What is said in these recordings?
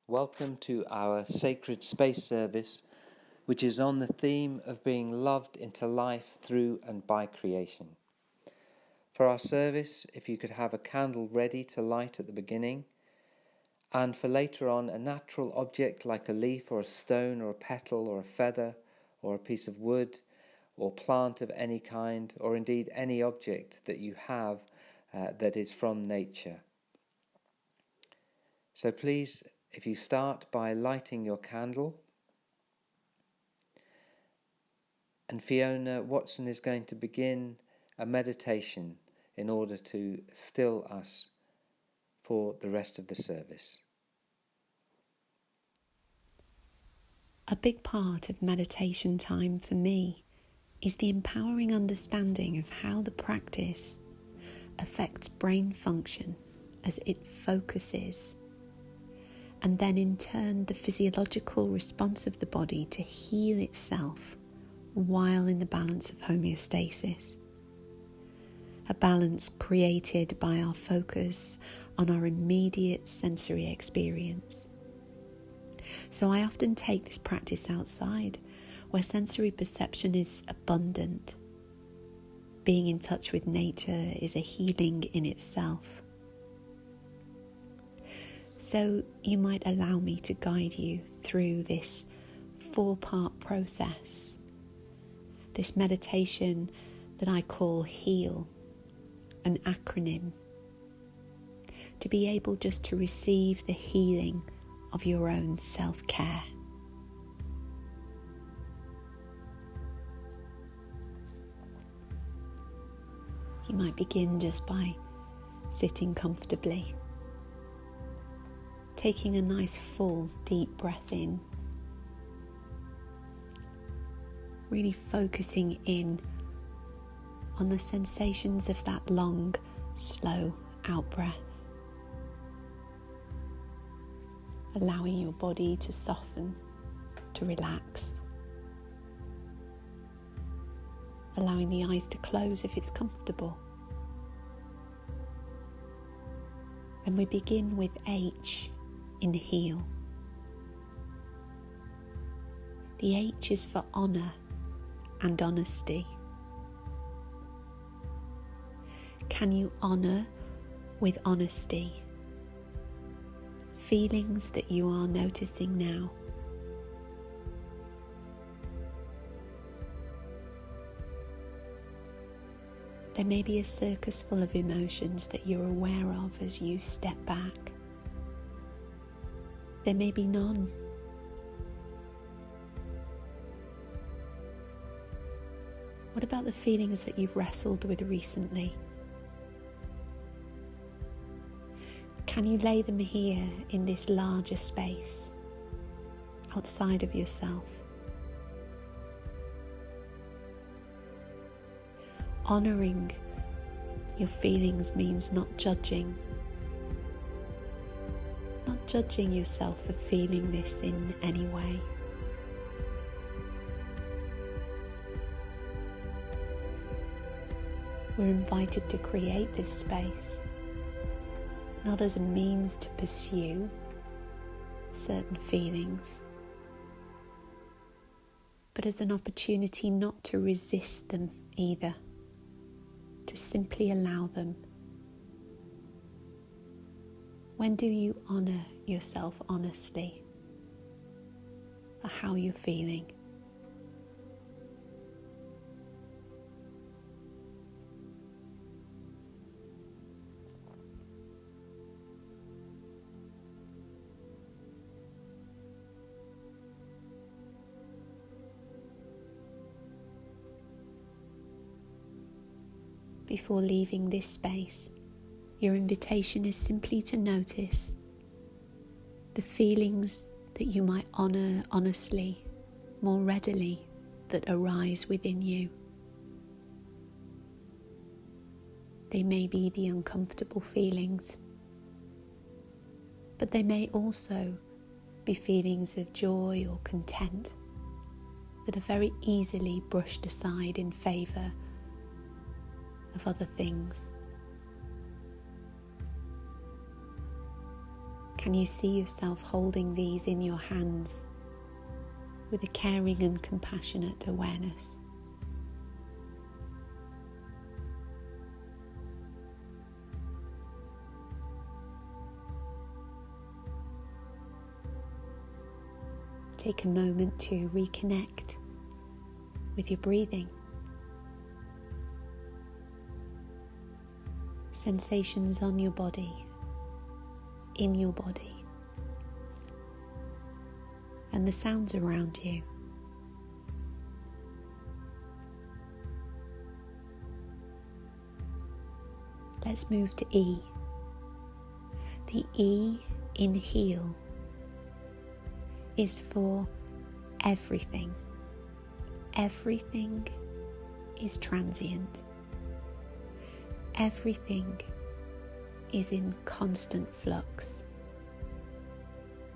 Welcome to our Sacred Space service, which is on the theme of being loved into life through and by creation. For our service, if you could have a candle ready to light at the beginning, and for later on a natural object like a leaf or a stone or a petal or a feather or a piece of wood or plant of any kind, or indeed any object that you have that is from nature. So please, if you start by lighting your candle, and Fiona Watson is going to begin a meditation in order to still us for the rest of the service. A big part of meditation time for me is the empowering understanding of how the practice affects brain function as it focuses, and then in turn the physiological response of the body to heal itself while in the balance of homeostasis. A balance created by our focus on our immediate sensory experience. So I often take this practice outside, where sensory perception is abundant. Being in touch with nature is a healing in itself. So you might allow me to guide you through this 4-part process, this meditation that I call HEAL, an acronym, to be able just to receive the healing of your own self-care. You might begin just by sitting comfortably, taking a nice full deep breath in, really focusing in on the sensations of that long, slow out-breath, allowing your body to soften, to relax, allowing the eyes to close if it's comfortable. And we begin with H in HEAL. The H is for honour and honesty. Can you honour with honesty feelings that you are noticing now? There may be a circus full of emotions that you're aware of as you step back. There may be none. What about the feelings that you've wrestled with recently? Can you lay them here in this larger space, outside of yourself? Honouring your feelings means not judging. Not judging yourself for feeling this in any way. We're invited to create this space, not as a means to pursue certain feelings, but as an opportunity not to resist them either, to simply allow them. When do you honour yourself honestly for how you're feeling? Before leaving this space, your invitation is simply to notice the feelings that you might honour honestly, more readily, that arise within you. They may be the uncomfortable feelings, but they may also be feelings of joy or content that are very easily brushed aside in favour of other things. Can you see yourself holding these in your hands with a caring and compassionate awareness? Take a moment to reconnect with your breathing. Sensations on your body, in your body, and the sounds around you. Let's move to E. The E in heal is for everything. Everything is transient. Everything is in constant flux.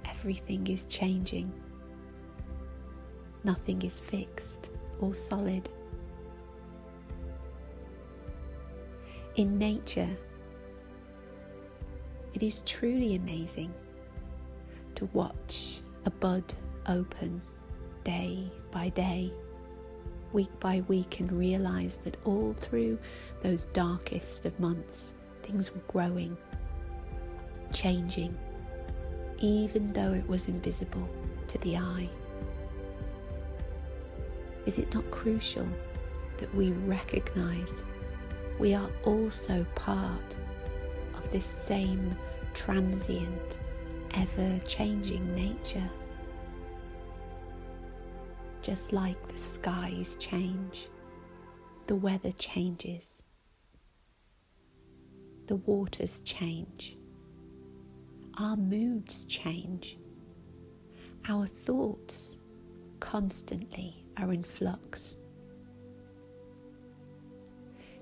Everything is changing. Nothing is fixed or solid. In nature, it is truly amazing to watch a bud open day by day, week by week, and realize that all through those darkest of months, things were growing, changing, even though it was invisible to the eye. Is it not crucial that we recognize we are also part of this same transient, ever-changing nature? Just like the skies change, the weather changes, the waters change, our moods change, our thoughts constantly are in flux.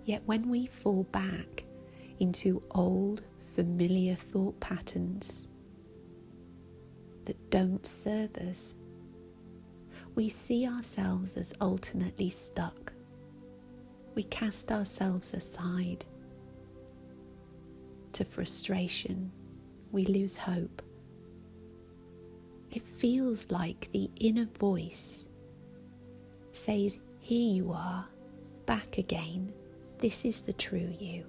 Yet when we fall back into old, familiar thought patterns that don't serve us, we see ourselves as ultimately stuck. We cast ourselves aside to frustration. We lose hope. It feels like the inner voice says, "Here you are, back again. This is the true you."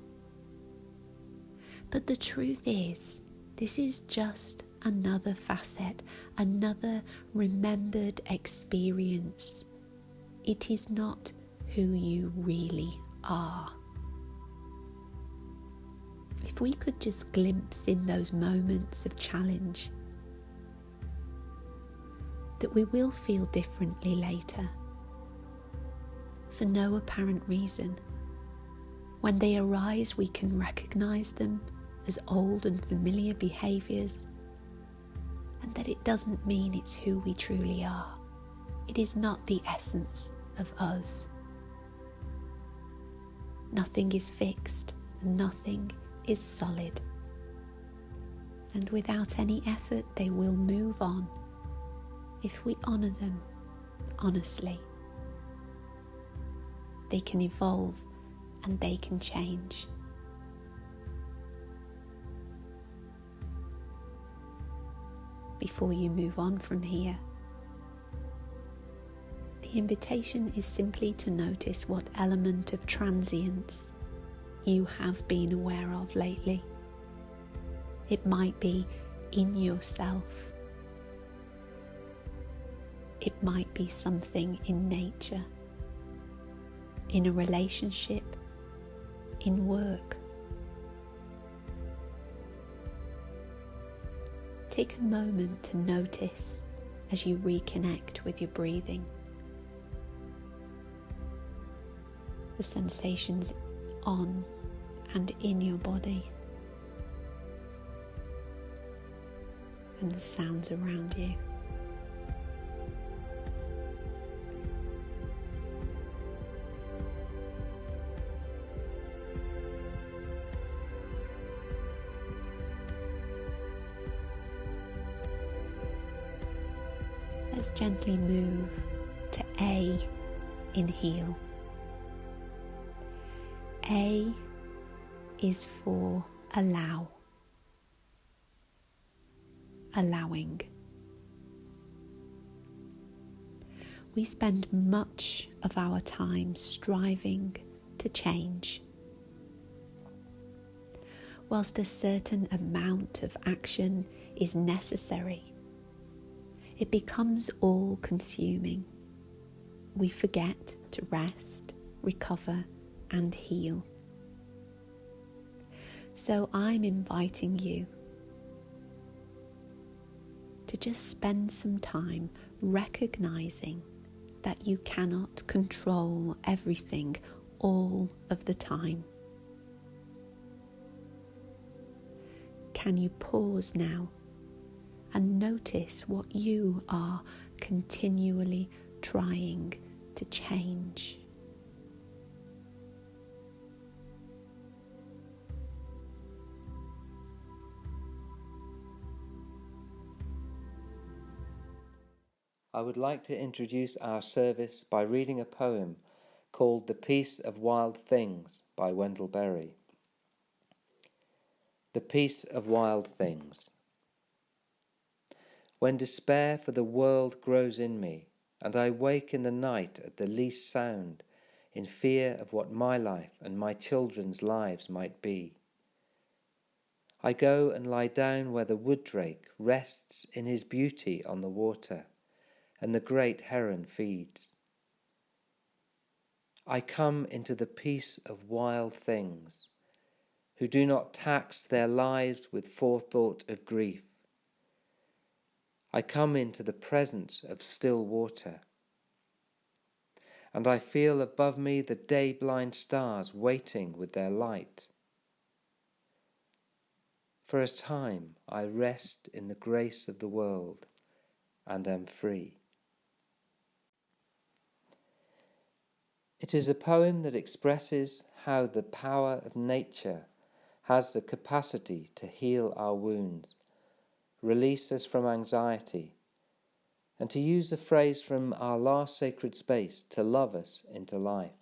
But the truth is, this is just another facet, another remembered experience. It is not who you really are. If we could just glimpse in those moments of challenge that we will feel differently later, for no apparent reason. When they arise, we can recognize them as old and familiar behaviors, and that it doesn't mean it's who we truly are. It is not the essence of us. Nothing is fixed, nothing is solid, and without any effort they will move on if we honor them honestly. They can evolve and they can change. Before you move on from here, the invitation is simply to notice what element of transience you have been aware of lately. It might be in yourself. It might be something in nature, in a relationship, in work. Take a moment to notice as you reconnect with your breathing, the sensations on and in your body, and the sounds around you. Let's gently move to A in heal. A is for allow. allowing. We spend much of our time striving to change. Whilst a certain amount of action is necessary, it becomes all-consuming. We forget to rest, recover, and heal. So I'm inviting you to just spend some time recognizing that you cannot control everything all of the time. Can you pause now and notice what you are continually trying to change? I would like to introduce our service by reading a poem called The Peace of Wild Things by Wendell Berry. The Peace of Wild Things. When despair for the world grows in me, and I wake in the night at the least sound, in fear of what my life and my children's lives might be, I go and lie down where the wood drake rests in his beauty on the water, and the great heron feeds. I come into the peace of wild things, who do not tax their lives with forethought of grief. I come into the presence of still water, and I feel above me the day-blind stars waiting with their light. For a time I rest in the grace of the world and am free. It is a poem that expresses how the power of nature has the capacity to heal our wounds, release us from anxiety, and to use a phrase from our last sacred space, to love us into life.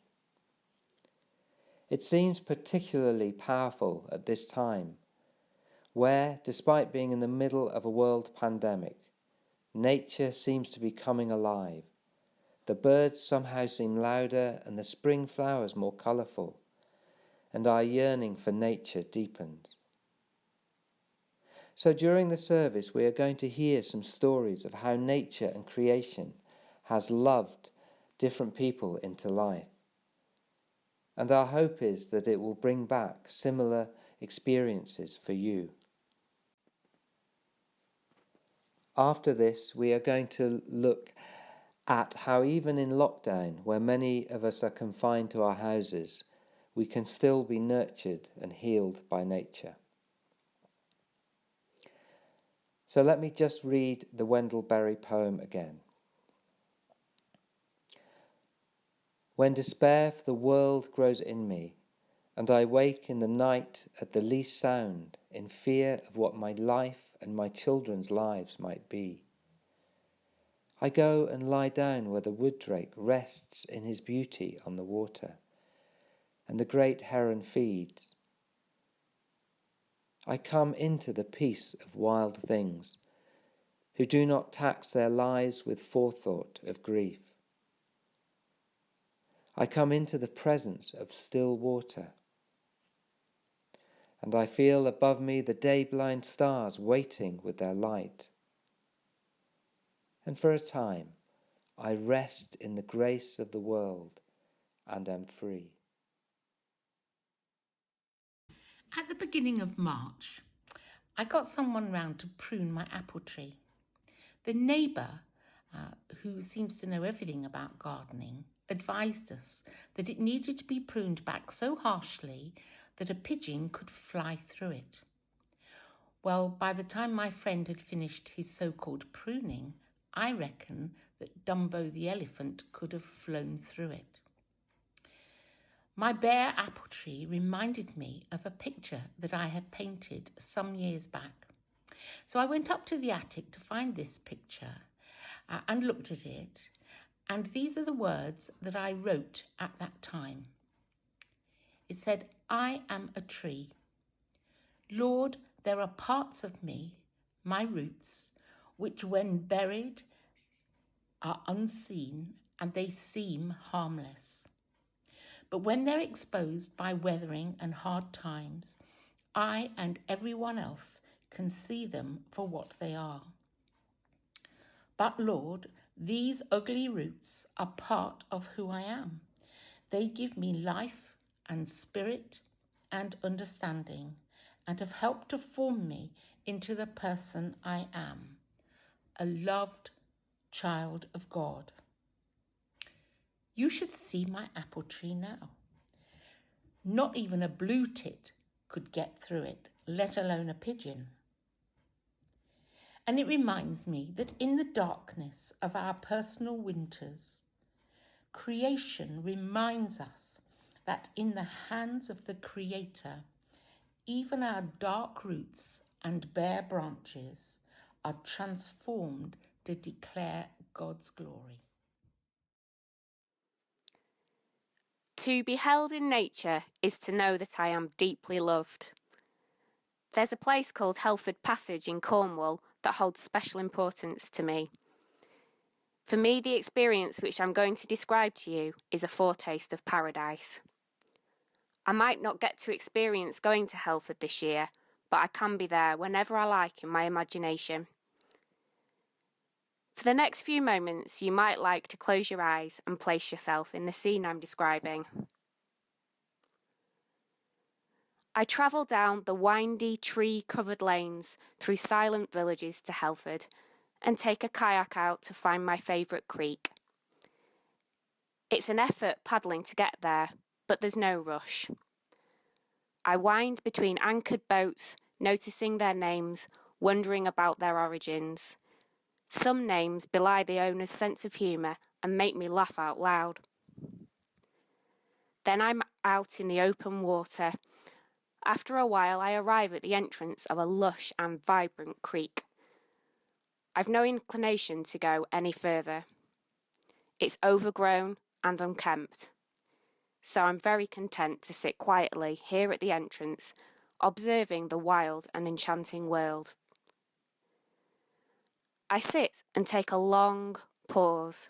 It seems particularly powerful at this time, where, despite being in the middle of a world pandemic, nature seems to be coming alive. The birds somehow seem louder and the spring flowers more colourful, and our yearning for nature deepens. So during the service we are going to hear some stories of how nature and creation has loved different people into life. And our hope is that it will bring back similar experiences for you. After this, we are going to look at how even in lockdown, where many of us are confined to our houses, we can still be nurtured and healed by nature. So let me just read the Wendell Berry poem again. When despair for the world grows in me, and I wake in the night at the least sound, in fear of what my life and my children's lives might be, I go and lie down where the wood drake rests in his beauty on the water, and the great heron feeds. I come into the peace of wild things, who do not tax their lives with forethought of grief. I come into the presence of still water, and I feel above me the day-blind stars waiting with their light. And for a time, I rest in the grace of the world and am free. At the beginning of March, I got someone round to prune my apple tree. The neighbour, who seems to know everything about gardening, advised us that it needed to be pruned back so harshly that a pigeon could fly through it. Well, by the time my friend had finished his so-called pruning, I reckon that Dumbo the elephant could have flown through it. My bare apple tree reminded me of a picture that I had painted some years back. So I went up to the attic to find this picture and looked at it, and these are the words that I wrote at that time. It said, "I am a tree. Lord, there are parts of me, my roots, which when buried are unseen and they seem harmless. But when they're exposed by weathering and hard times, I and everyone else can see them for what they are. But Lord, these ugly roots are part of who I am. They give me life and spirit and understanding and have helped to form me into the person I am, a loved child of God. You should see my apple tree now. Not even a blue tit could get through it, let alone a pigeon. And it reminds me that in the darkness of our personal winters, creation reminds us that in the hands of the Creator, even our dark roots and bare branches are transformed to declare God's glory. To be held in nature is to know that I am deeply loved. There's a place called Helford Passage in Cornwall that holds special importance to me. For me, the experience which I'm going to describe to you is a foretaste of paradise. I might not get to experience going to Helford this year, but I can be there whenever I like in my imagination. For the next few moments, you might like to close your eyes and place yourself in the scene I'm describing. I travel down the windy, tree-covered lanes through silent villages to Helford and take a kayak out to find my favourite creek. It's an effort paddling to get there, but there's no rush. I wind between anchored boats, noticing their names, wondering about their origins. Some names belie the owner's sense of humour and make me laugh out loud. Then I'm out in the open water. After a while, I arrive at the entrance of a lush and vibrant creek. I've no inclination to go any further. It's overgrown and unkempt, so I'm very content to sit quietly here at the entrance, observing the wild and enchanting world. I sit and take a long pause,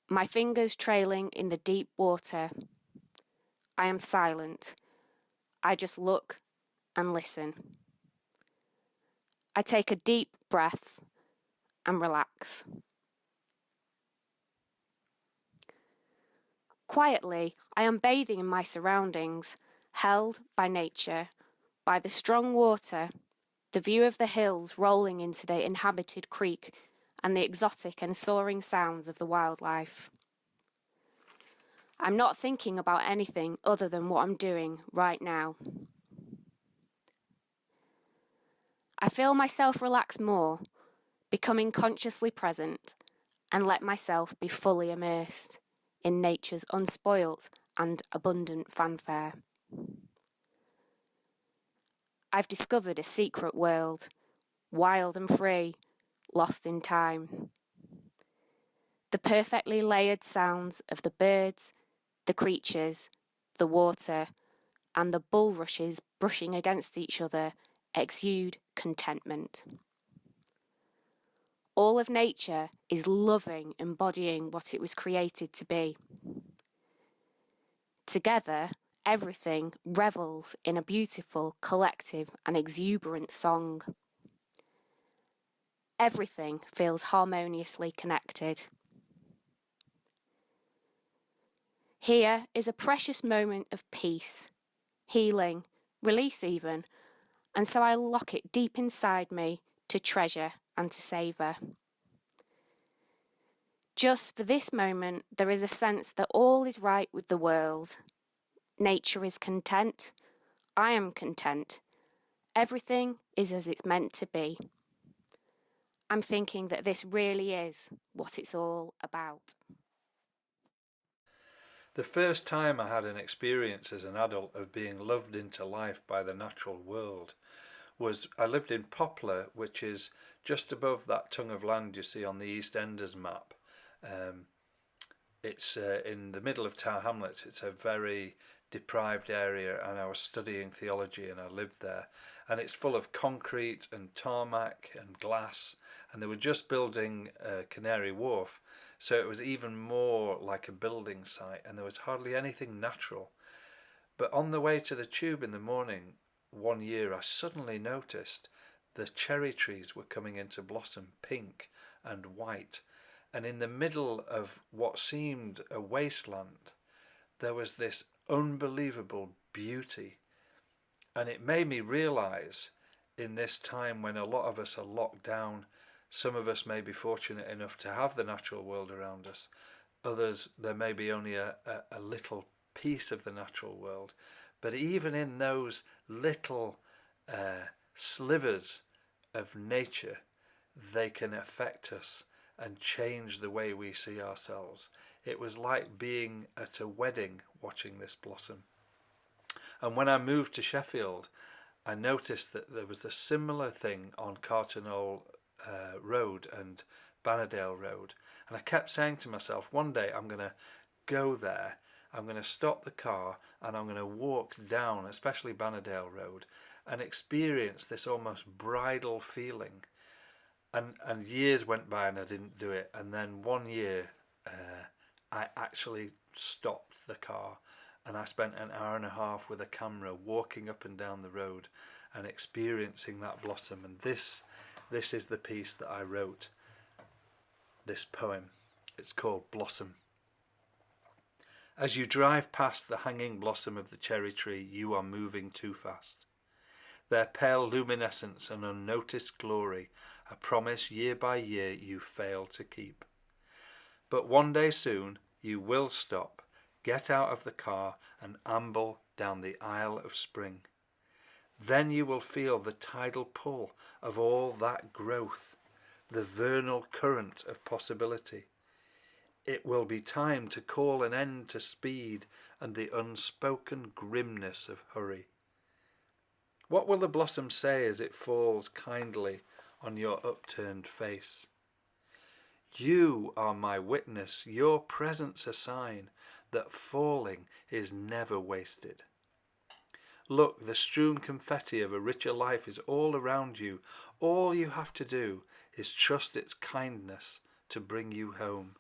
my fingers trailing in the deep water. I am silent. I just look and listen. I take a deep breath and relax. Quietly, I am bathing in my surroundings, held by nature, by the strong water, the view of the hills rolling into the inhabited creek, and the exotic and soaring sounds of the wildlife. I'm not thinking about anything other than what I'm doing right now. I feel myself relax more, becoming consciously present, and let myself be fully immersed in nature's unspoilt and abundant fanfare. I've discovered a secret world, wild and free, lost in time. The perfectly layered sounds of the birds, the creatures, the water, and the bulrushes brushing against each other exude contentment. All of nature is loving, embodying what it was created to be. Together, everything revels in a beautiful, collective, and exuberant song. Everything feels harmoniously connected. Here is a precious moment of peace, healing, release even, and so I lock it deep inside me to treasure and to savour. Just for this moment, there is a sense that all is right with the world. Nature is content. I am content. Everything is as it's meant to be. I'm thinking that this really is what it's all about. The first time I had an experience as an adult of being loved into life by the natural world was I lived in Poplar, which is just above that tongue of land you see on the East Enders map. It's in the middle of Tower Hamlets. It's a very deprived area, and I was studying theology and I lived there. And it's full of concrete and tarmac and glass, and they were just building Canary Wharf, so it was even more like a building site, and there was hardly anything natural. But on the way to the tube in the morning, one year, I suddenly noticed the cherry trees were coming into blossom, pink and white, and in the middle of what seemed a wasteland, there was this unbelievable beauty. And it made me realize, in this time when a lot of us are locked down, some of us may be fortunate enough to have the natural world around us, others there may be only a little piece of the natural world. But even in those little slivers of nature, they can affect us and change the way we see ourselves. It was like being at a wedding watching this blossom. And when I moved to Sheffield, I noticed that there was a similar thing on Carternole Road and Bannerdale Road. And I kept saying to myself, one day I'm going to go there, I'm going to stop the car and I'm going to walk down, especially Bannerdale Road, and experience this almost bridal feeling. And years went by and I didn't do it. And then one year I actually stopped the car and I spent an hour and a half with a camera walking up and down the road and experiencing that blossom. And this is the piece that I wrote, this poem. It's called Blossom. As you drive past the hanging blossom of the cherry tree, you are moving too fast. Their pale luminescence and unnoticed glory, a promise year by year you fail to keep. But one day soon you will stop, get out of the car and amble down the aisle of spring. Then you will feel the tidal pull of all that growth, the vernal current of possibility. It will be time to call an end to speed and the unspoken grimness of hurry. What will the blossom say as it falls kindly on your upturned face? You are my witness, your presence a sign that falling is never wasted. Look, the strewn confetti of a richer life is all around you. All you have to do is trust its kindness to bring you home.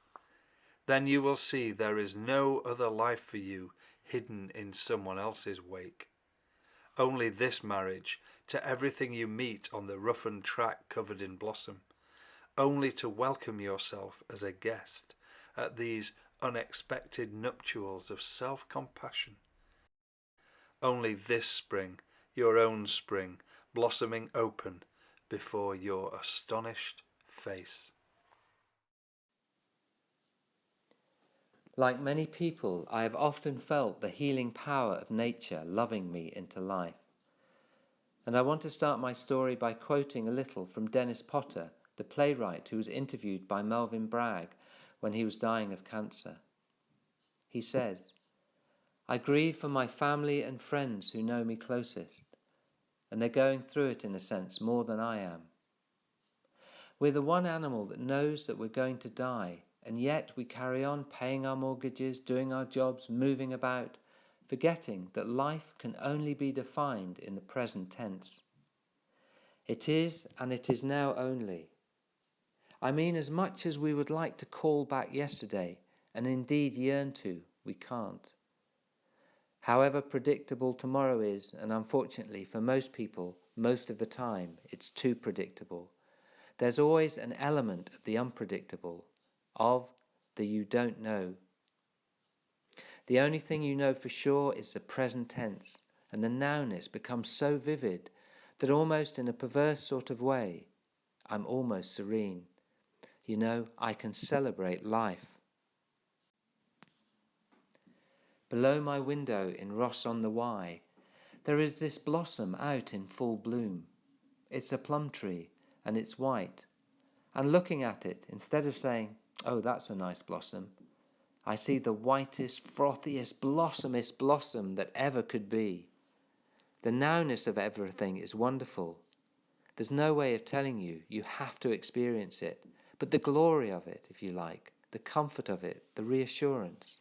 Then you will see there is no other life for you hidden in someone else's wake. Only this marriage to everything you meet on the roughened track covered in blossom. Only to welcome yourself as a guest at these unexpected nuptials of self-compassion. Only this spring, your own spring, blossoming open before your astonished face. Like many people, I have often felt the healing power of nature loving me into life. And I want to start my story by quoting a little from Dennis Potter, the playwright who was interviewed by Melvyn Bragg when he was dying of cancer. He says, "I grieve for my family and friends who know me closest, and they're going through it in a sense more than I am. We're the one animal that knows that we're going to die, and yet we carry on paying our mortgages, doing our jobs, moving about, forgetting that life can only be defined in the present tense. It is, and it is now only. I mean, as much as we would like to call back yesterday, and indeed yearn to, we can't. However predictable tomorrow is, and unfortunately for most people, most of the time, it's too predictable. There's always an element of the unpredictable, of the you don't know. The only thing you know for sure is the present tense, and the nowness becomes so vivid that almost in a perverse sort of way, I'm almost serene. You know, I can celebrate life. Below my window in Ross-on-the-Wye, there is this blossom out in full bloom. It's a plum tree, and it's white. And looking at it, instead of saying, oh, that's a nice blossom, I see the whitest, frothiest, blossomest blossom that ever could be. The nowness of everything is wonderful. There's no way of telling you, you have to experience it. But the glory of it, if you like, the comfort of it, the reassurance.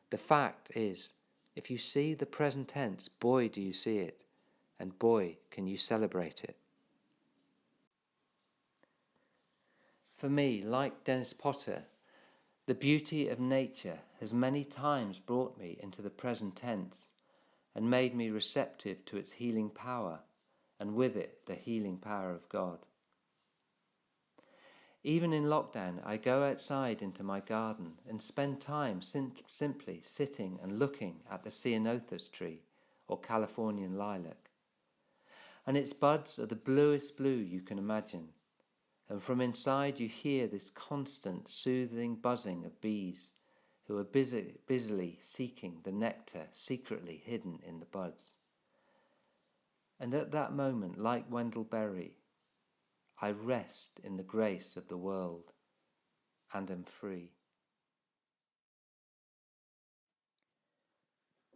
The fact is, If you see the present tense, boy, do you see it, and boy, can you celebrate it. For me, like Dennis Potter, the beauty of nature has many times brought me into the present tense and made me receptive to its healing power, and with it the healing power of God. Even in lockdown, I go outside into my garden and spend time simply sitting and looking at the ceanothus tree or Californian lilac. And its buds are the bluest blue you can imagine, and from inside you hear this constant soothing buzzing of bees who are busily seeking the nectar secretly hidden in the buds. And at that moment, like Wendell Berry, I rest in the grace of the world and am free.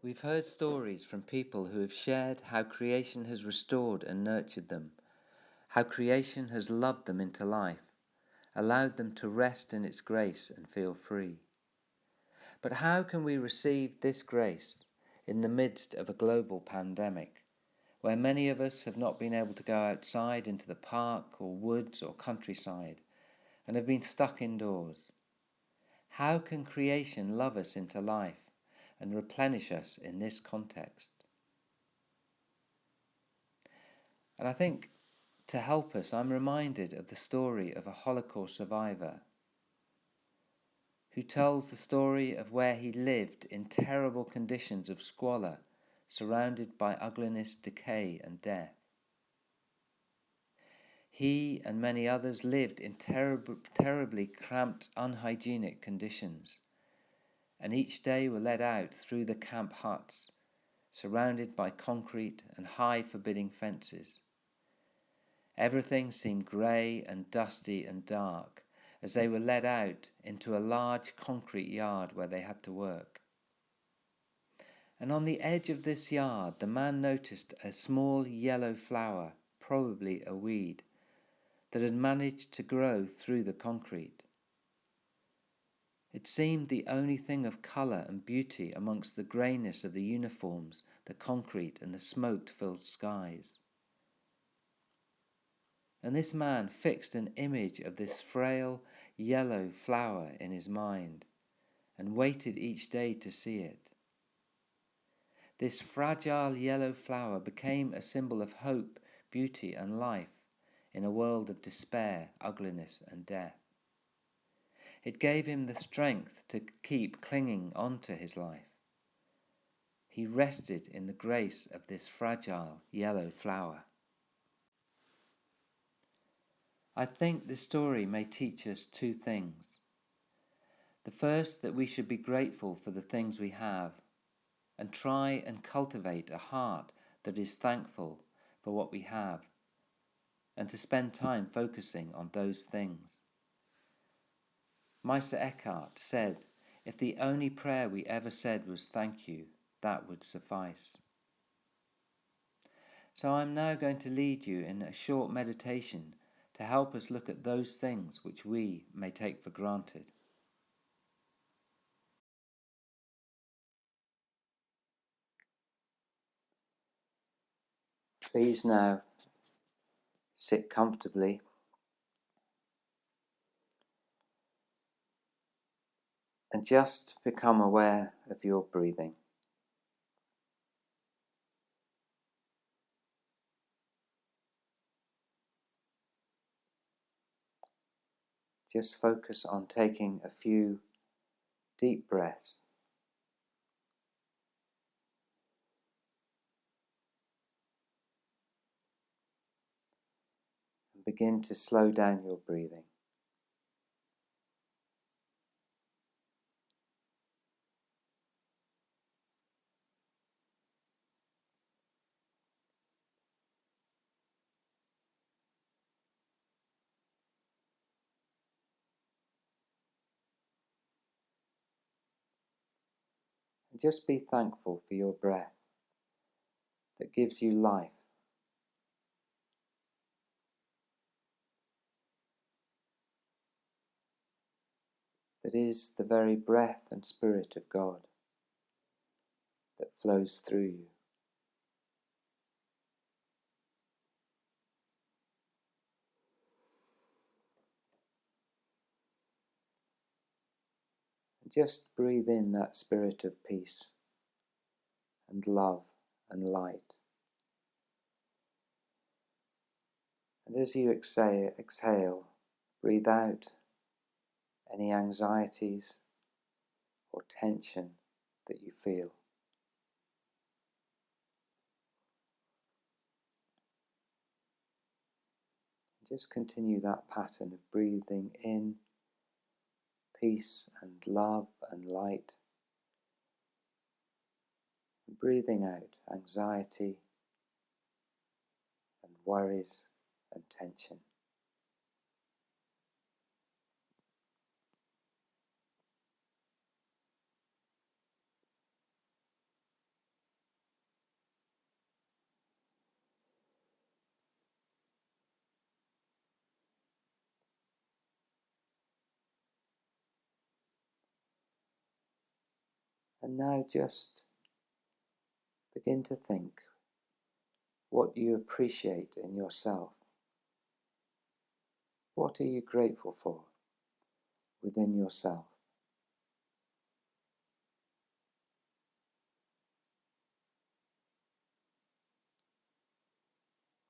We've heard stories from people who have shared how creation has restored and nurtured them, how creation has loved them into life, allowed them to rest in its grace and feel free. But how can we receive this grace in the midst of a global pandemic, where many of us have not been able to go outside into the park or woods or countryside and have been stuck indoors? How can creation love us into life and replenish us in this context? And I think to help us, I'm reminded of the story of a Holocaust survivor who tells the story of where he lived in terrible conditions of squalor, surrounded by ugliness, decay, and death. He and many others lived in terribly cramped, unhygienic conditions, and each day were led out through the camp huts, surrounded by concrete and high forbidding fences. Everything seemed grey and dusty and dark as they were led out into a large concrete yard where they had to work. And on the edge of this yard, the man noticed a small yellow flower, probably a weed, that had managed to grow through the concrete. It seemed the only thing of colour and beauty amongst the greyness of the uniforms, the concrete, and the smoke-filled skies. And this man fixed an image of this frail yellow flower in his mind and waited each day to see it. This fragile yellow flower became a symbol of hope, beauty, and life in a world of despair, ugliness, and death. It gave him the strength to keep clinging on to his life. He rested in the grace of this fragile yellow flower. I think this story may teach us two things. The first, that we should be grateful for the things we have and try and cultivate a heart that is thankful for what we have, and to spend time focusing on those things. Meister Eckhart said, if the only prayer we ever said was thank you, that would suffice. So I'm now going to lead you in a short meditation to help us look at those things which we may take for granted. Please now sit comfortably and just become aware of your breathing. Just focus on taking a few deep breaths. And begin to slow down your breathing. And just be thankful for your breath that gives you life. That is the very breath and spirit of God, that flows through you. And just breathe in that spirit of peace and love and light. And as you exhale, breathe out any anxieties or tension that you feel. Just continue that pattern of breathing in peace and love and light, and breathing out anxiety and worries and tension. And now just begin to think what you appreciate in yourself. What are you grateful for within yourself?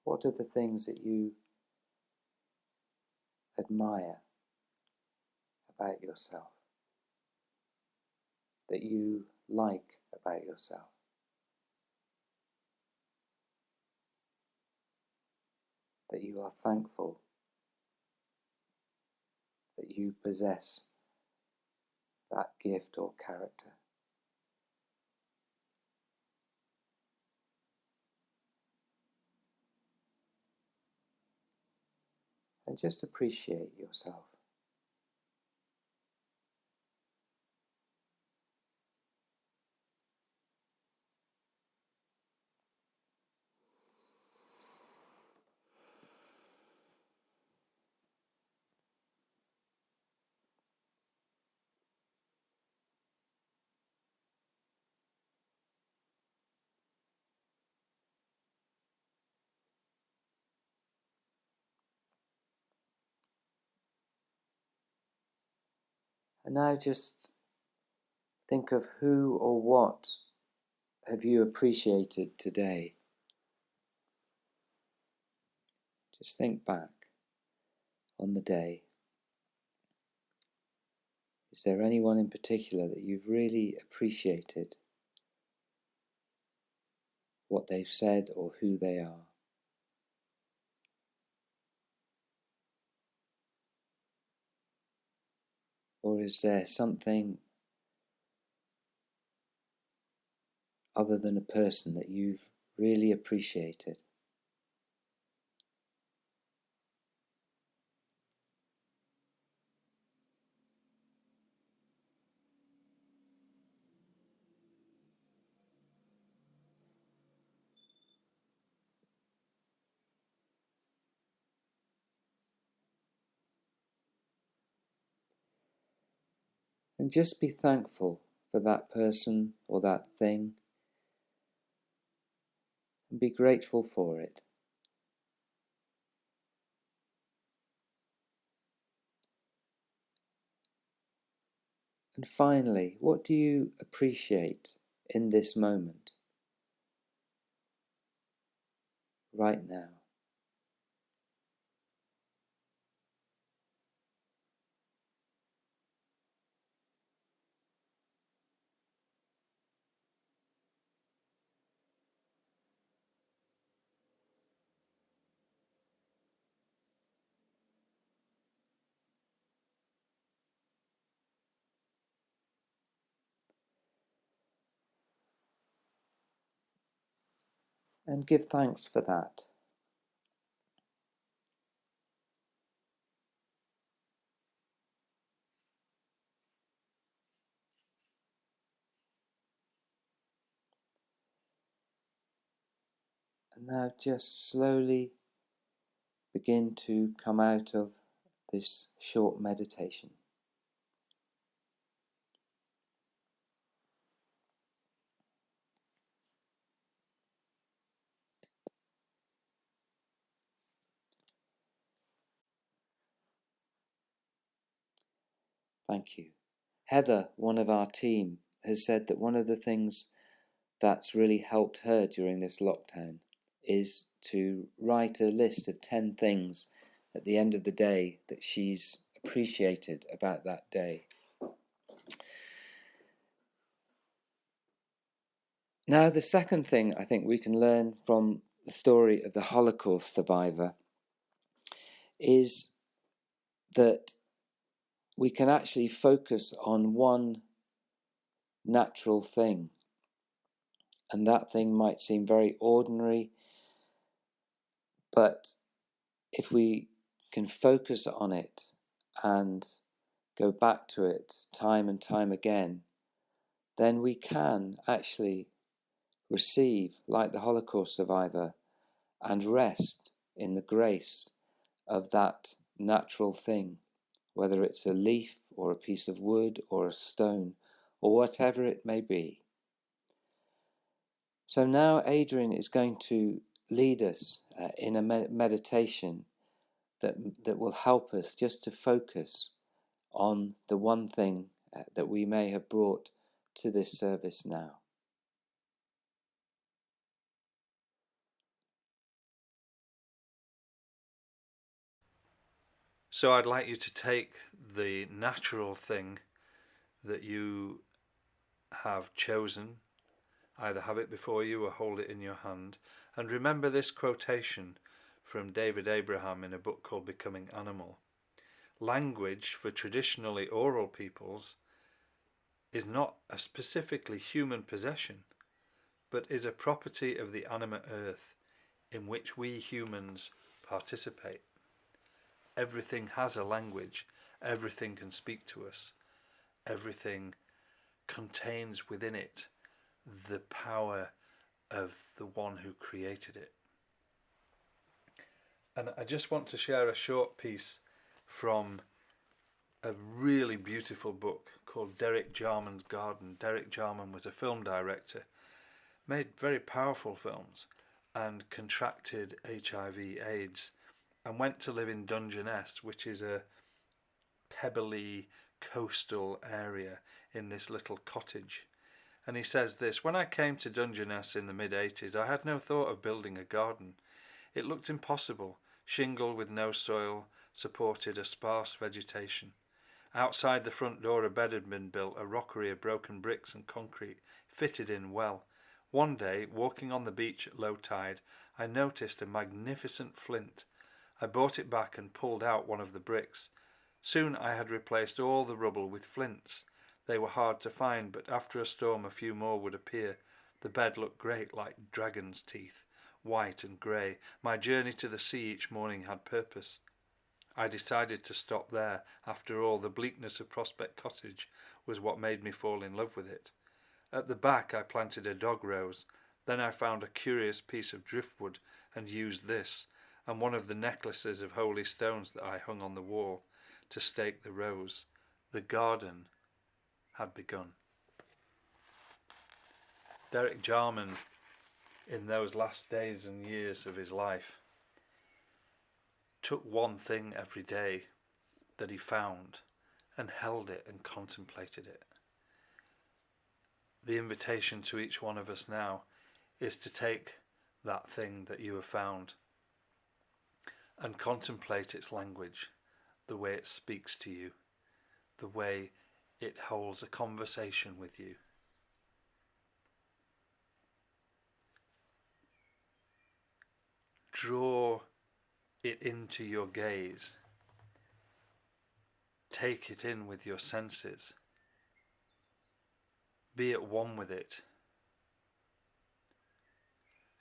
What are the things that you admire about yourself, that you like about yourself? That you are thankful that you possess that gift or character. And just appreciate yourself. And now just think of who or what have you appreciated today. Just think back on the day. Is there anyone in particular that you've really appreciated what they've said or who they are? Or is there something other than a person that you've really appreciated? And just be thankful for that person or that thing, and be grateful for it. And finally, what do you appreciate in this moment, right now? And give thanks for that. And now just slowly begin to come out of this short meditation. Thank you. Heather, one of our team, has said that one of the things that's really helped her during this lockdown is to write a list of 10 things at the end of the day that she's appreciated about that day. Now, the second thing I think we can learn from the story of the Holocaust survivor is that we can actually focus on one natural thing, and that thing might seem very ordinary, but if we can focus on it and go back to it time and time again, then we can actually receive, like the Holocaust survivor, and rest in the grace of that natural thing, whether it's a leaf or a piece of wood or a stone or whatever it may be. So now Adrian is going to lead us in a meditation that will help us just to focus on the one thing that we may have brought to this service now. So I'd like you to take the natural thing that you have chosen, either have it before you or hold it in your hand, and remember this quotation from David Abraham in a book called Becoming Animal. Language for traditionally oral peoples is not a specifically human possession, but is a property of the animate earth in which we humans participate. Everything has a language, everything can speak to us, everything contains within it the power of the one who created it. And I just want to share a short piece from a really beautiful book called Derek Jarman's Garden. Derek Jarman was a film director, made very powerful films, and contracted HIV/AIDS and went to live in Dungeness, which is a pebbly coastal area, in this little cottage. And he says this: "When I came to Dungeness in the mid-80s, I had no thought of building a garden. It looked impossible. Shingle with no soil supported a sparse vegetation. Outside the front door a bed had been built, a rockery of broken bricks and concrete, fitted in well. One day, walking on the beach at low tide, I noticed a magnificent flint. I brought it back and pulled out one of the bricks. Soon I had replaced all the rubble with flints. They were hard to find, but after a storm a few more would appear. The bed looked great, like dragon's teeth, white and grey. My journey to the sea each morning had purpose. I decided to stop there. After all, the bleakness of Prospect Cottage was what made me fall in love with it. At the back I planted a dog rose. Then I found a curious piece of driftwood and used this, and one of the necklaces of holy stones that I hung on the wall, to stake the rose. The garden had begun." Derek Jarman, in those last days and years of his life, took one thing every day that he found and held it and contemplated it. The invitation to each one of us now is to take that thing that you have found and contemplate its language, the way it speaks to you, the way it holds a conversation with you. Draw it into your gaze. Take it in with your senses. Be at one with it.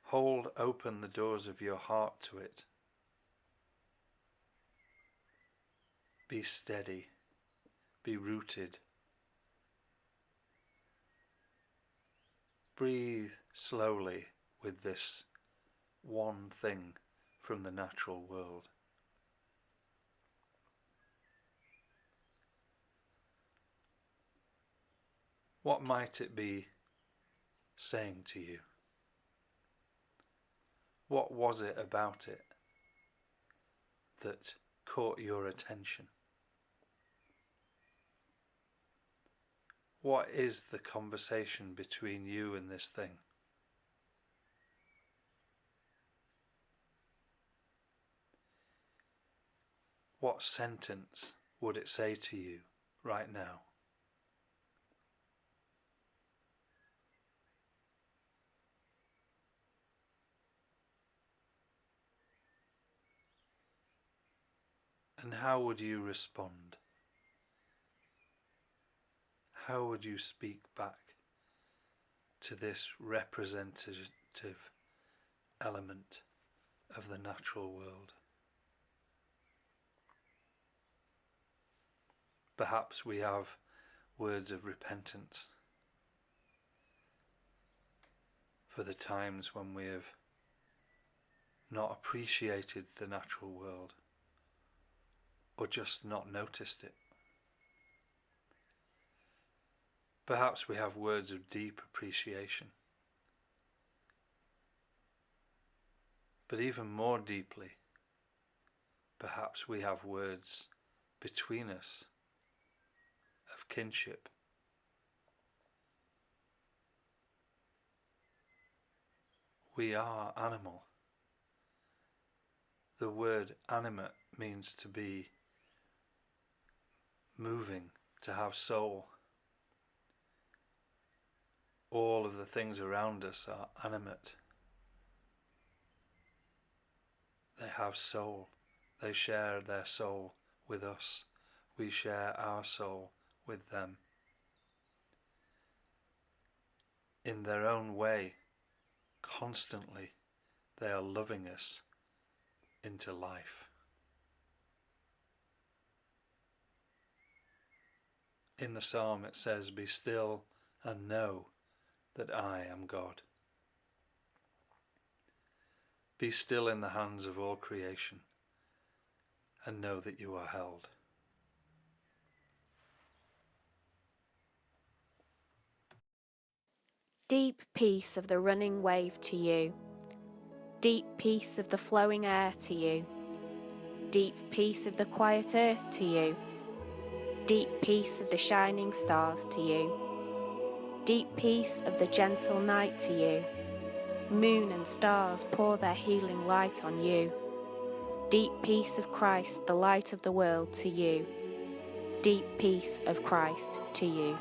Hold open the doors of your heart to it. Be steady. Be rooted. Breathe slowly with this one thing from the natural world. What might it be saying to you? What was it about it that caught your attention? What is the conversation between you and this thing? What sentence would it say to you right now? And how would you respond? How would you speak back to this representative element of the natural world? Perhaps we have words of repentance for the times when we have not appreciated the natural world or just not noticed it. Perhaps we have words of deep appreciation. But even more deeply, perhaps we have words between us of kinship. We are animal. The word animate means to be moving, to have soul. All of the things around us are animate. They have soul. They share their soul with us. We share our soul with them. In their own way, constantly, they are loving us into life. In the psalm it says, "Be still and know that I am God." Be still in the hands of all creation and know that you are held. Deep peace of the running wave to you. Deep peace of the flowing air to you. Deep peace of the quiet earth to you. Deep peace of the shining stars to you. Deep peace of the gentle night to you. Moon and stars pour their healing light on you. Deep peace of Christ, the light of the world, to you. Deep peace of Christ to you.